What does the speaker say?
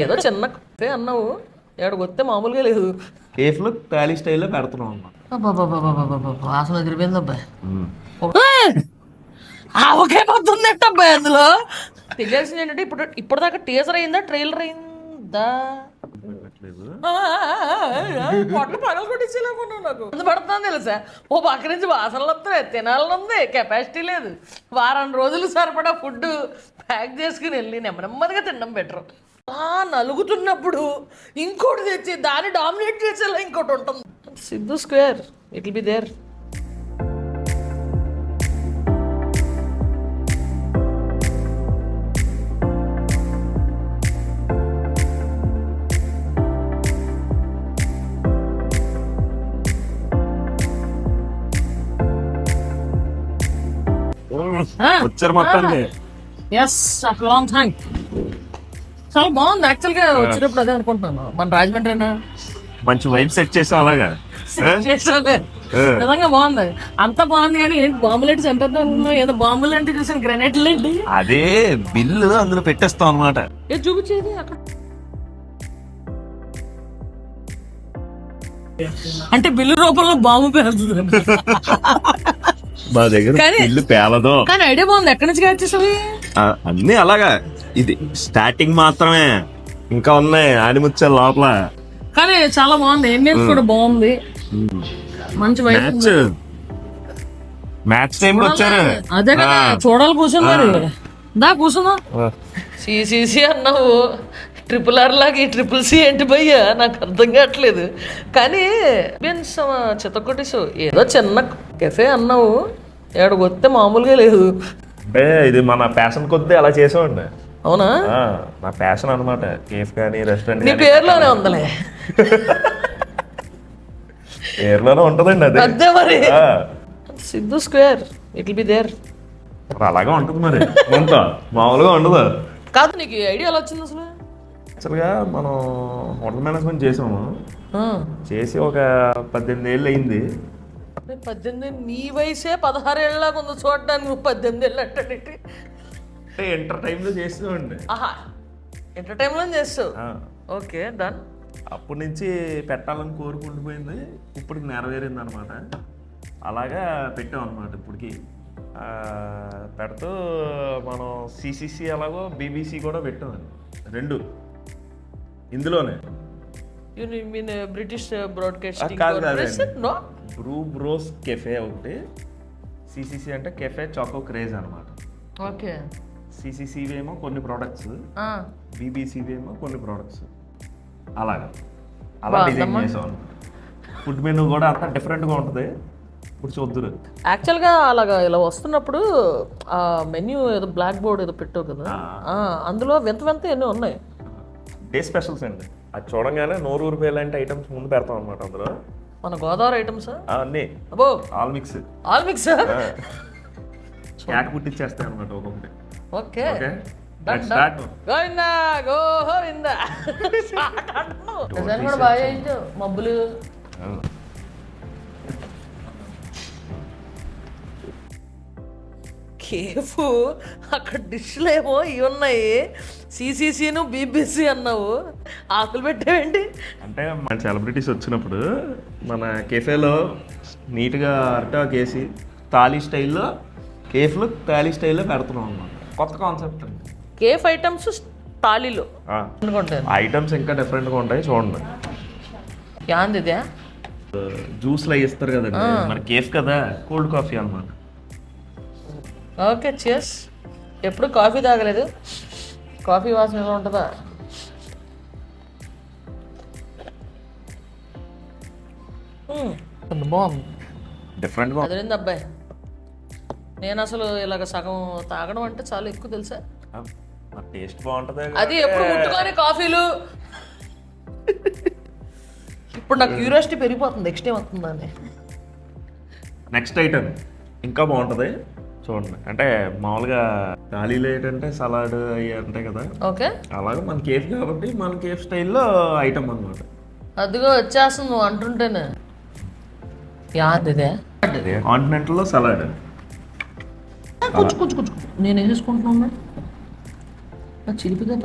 ఏదో చిన్న అన్నావు, ఎక్కడికి వస్తే మామూలుగా లేదు. కేఫ్లో టాలీ స్టైల్లో పెడుతున్నాం అన్నమాట. వాసన ఎదిరిపోయింది అబ్బాయి. ఒకే పొద్దుంది అబ్బాయి అందులో. తెలియాల్సింది ఏంటంటే ఇప్పటిదాకా టీజర్ అయిందా ట్రైలర్ అయిందా? పొట్ట పగలు కొట్టించేలాకున్నావు. నాకు ముందు పడుతుంది తెలుసా, ఓ పక్క నుంచి వాసనలు వస్తున్నాయి, తినాలని ఉంది, కెపాసిటీ లేదు. వారం రోజులు సరిపడా ఫుడ్ ప్యాక్ చేసుకుని వెళ్ళి నెమ్మదిగా తినడం బెటర్. నలుగుతున్నప్పుడు ఇంకోటి తెచ్చి దాన్ని డామినేట్ చేసేలా ఇంకోటి ఉంటుంది. Siddhu square it will be there. వచ్చారు మొత్తానికి. Yes after long time. చాలా బాగుంది యాక్చువల్గా. వచ్చినప్పుడు అదే అనుకుంటున్నాను, మన రాజమండ్రి మంచి వైబ్ సెట్ చేసాం అలాగా. నిజంగా బాగుంది, అంత బాగుంది. కానీ ఏంటి బాంబులేంటి చంపేద్దాం, ఏదో బాంబులు అంటే చూసాను, గ్రెనేడ్లు ఏంటి అదే బిల్లు అందులో పెట్టేస్తాం అనమాట. ఏది చూపించేది అక్కడ అంటే బిల్లు రూపంలో బాంబు పేలుతుంది. మా దగ్గర బిల్లు పేలదు. కానీ ఐడియా బాగుంది, ఎక్కడి నుంచి వచ్చేసావి అన్ని అలాగా. ఇది స్టార్టింగ్ మాత్రమే, ఇంకా ఉన్నాయి ఆనిముచ్చారు లోపల. కానీ చాలా బాగుంది, ఎండియన్స్ కూడా బాగుంది. మంచి మ్యాచ్ టైం వచ్చారు. అదే కదా చూడాలి, కూర్చున్నారు. దా కూర్చున్నా. సిసిసి అన్నావు, ట్రిపుల్ ఆర్ లాగా ట్రిపుల్ సి ఏంటి భయ్యా, నాకు అర్థం కావట్లేదు. కానీ చిత్తకొట్టేసు ఏదో చిన్న కెఫే అన్నావు, ఎక్కడికి వస్తే మామూలుగా లేదు. అంటే ఇది మన ప్యాషన్ కొద్దీ అలా చేసామండి. అవునా? నా ప్యాషన్ అనమాట. కేఫ్ కానీ రెస్టారెంట్ నీ పేరులోనే ఉందలే. పేరులోనే ఉంటదండి అది. అదే మరి Siddhu square it will be there. అలాగా ఉంటుంది మరి, కొంత మామూలుగా ఉండదు. కాదు, నీకు ఐడియా ఎలా వచ్చింది అసలు? యాక్చువల్గా మనం హోటల్ మేనేజ్మెంట్ చేసాము. చేసి ఒక 18 ఏళ్ళు అయింది. 18? నీ వయసే 16 ఏళ్ళలాగా ఉంది చూడడానికి, నువ్వు 18 ఏళ్ళు అంటే ఎంటర్టైన్లో చేస్తామండి. ఎంటర్టైన్లో చేస్తావు. Okay done. అప్పటి నుంచి పెట్టాలని కోరుకుంటుపోయింది, ఇప్పటికి నెరవేరింది అనమాట. అలాగా పెట్టాం అనమాట. ఇప్పటికి పెడుతూ మనం సిసిసి అలాగో బీబీసీ కూడా పెట్టామండి, రెండు ఇందులోనే. British broadcasting Bru bros cafe ఒకటి, సిసిసి అంటే కెఫే చాకో క్రేజ్ అనమాట. ఓకే. సిసిసివి ఏమో కొన్ని ప్రోడక్ట్స్, బీబీసీవి ఏమో కొన్ని ప్రోడక్ట్స్. అలాగా అలా డిజైన్ చేసాం అనమాట. ఫుడ్ మెనూ కూడా అంతా డిఫరెంట్గా ఉంటుంది. ఇప్పుడు చూద్దురు. యాక్చువల్గా అలాగా ఇలా వస్తున్నప్పుడు ఆ మెన్యూ ఏదో బ్లాక్ బోర్డ్ ఏదో పెట్టావు కదా, అందులో వింత ఎన్నో ఉన్నాయి. డే స్పెషల్స్ అండి. అది చూడంగానే నోరు ఊరిపోయే లాంటి ఐటమ్స్ ముందు పెడతాం అనమాట. అందులో మన గోదావరి ఐటమ్స్ అన్నీ. అబ్బో, ఆల్ మిక్స్ క్యాట్ పుట్టిచ్చేస్తాయి అనమాట ఒక్కొక్కటి. ఓకే కూడా బాగా చేయించావు. మబ్బులు కేఫ్, అక్కడ డిష్లు ఏమో ఇవి ఉన్నాయి, సిసిసిను బీబీసీ అన్నావు, ఆకులు పెట్టావేంటి? అంటే మన సెలబ్రిటీస్ వచ్చినప్పుడు మన కెఫేలో నీట్గా అరటాకు వేసి తాళీ స్టైల్లో, కేఫ్లో తాళీ స్టైల్లో పెడుతున్నాం అన్నమాట. కొత్త కాన్సెప్ట్ అండి. కేఫ్ ఐటమ్స్ తాళీలో ఐటమ్స్ ఇంకా డిఫరెంట్గా ఉంటాయి చూడండి. యాంది ఇదే జ్యూస్లో ఇస్తారు కదండి, మన కేఫ్ కదా, కోల్డ్ కాఫీ అన్నమాట. ఓకే చేస్. ఎప్పుడు కాఫీ తాగలేదు, కాఫీ వాసన ఎలా ఉంటుందా? బాగుంది, డిఫరెంట్గా అదేంది అబ్బాయి. నేను అసలు ఇలాగ సగం తాగడం అంటే చాలా ఎక్కువ తెలుసా. టేస్ట్ బాగుంటుంది అది ఎప్పుడు ముట్టుకొని కాఫీలు. ఇప్పుడు నాకు క్యూరియాసిటీ పెరిగిపోతుంది, నెక్స్ట్ ఏం వస్తుందని. నెక్స్ట్ ఐటమ్ ఇంకా బాగుంటుంది చూడండి. అంటే మామూలుగా థాలీలో ఏంటంటే సలాడ్ అవి ఉంటాయి కదా, ఓకే, అలాగే మన కేఫ్ కాబట్టి మన కేఫ్ స్టైల్లో ఐటమ్ అనమాట. అదిగో వచ్చేస్తుంది నువ్వు అంటుంటేనే. యాదిదే కాంటినెంటల్లో సలాడ్. కొంచెం నేను వేసుకుంటున్నా చిలిపిగా